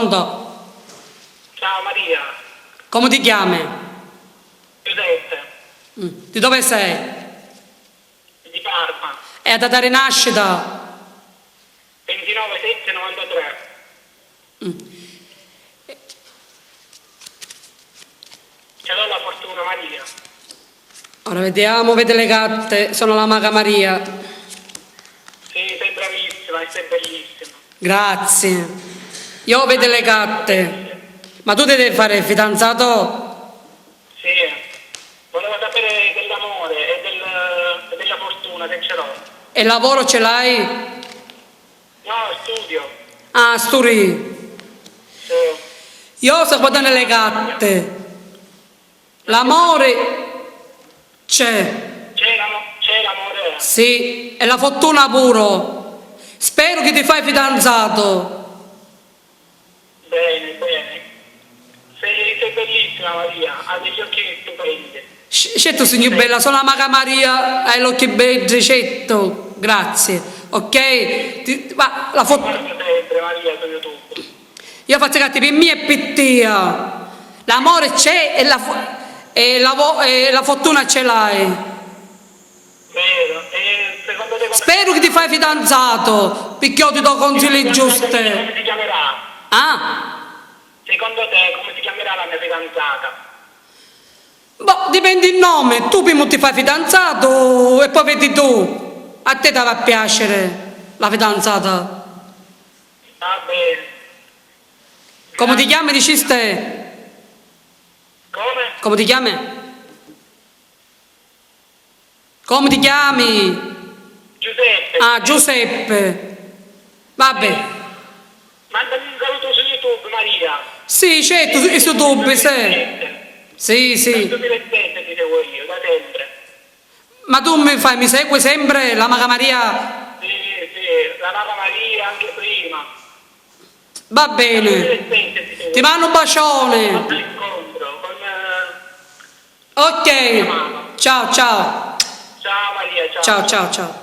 Pronto? Ciao Maria, Come ti chiami? Giuseppe, Di dove sei? di Parma, È a data di nascita? 29/7/93. Ce l'ho la fortuna Maria. Ora vediamo, vede le carte, sono la maga Maria. Sì, sei bravissima e sei bellissima. Grazie. Io vedo le carte. Ma tu ti devi fare il fidanzato? Sì, volevo sapere dell'amore e della fortuna se ce l'ho. E lavoro ce l'hai? No, studio. Ah, sturi. Sì. Io sto guardando le carte. L'amore c'è. C'è l'amore. Sì, e la fortuna pure. Spero che ti fai fidanzato. Bene, bene. Sei bellissima Maria, hai degli occhi stupendi. Certo, signor Bella, sono la maga Maria, hai l'occhio bello, certo. Grazie. Ok? Ma la fortuna... Guarda sempre Maria su YouTube. Io faccio carte per me e per te. L'amore c'è e la fortuna ce l'hai. Vero. E secondo te come... Spero che ti fai fidanzato, perché io ti do consigli giusti. Come si chiamerà? Ah? Secondo te come si chiamerà la mia fidanzata? Boh, dipende il nome. Tu prima ti fai fidanzato e poi vedi tu. A te ti va a piacere la fidanzata. Va bene. Come ti chiami, dici te? Come? Come ti chiami? Come ti chiami? Giuseppe. Ah, Giuseppe. Vabbè. Mandami un saluto su YouTube, Maria. Sì, certo, su YouTube, sì. Sì, Dal sì. 2007 ti seguo io, da sempre. Ma tu mi segui sempre la Maga Maria? Sì, sì, la Maga Maria anche prima. Va Dal bene. 2007 ti seguo. Ti mando un bacione. All'incontro con Ok. Ciao, ciao. ciao Maria, ciao. Ciao, ciao, ciao.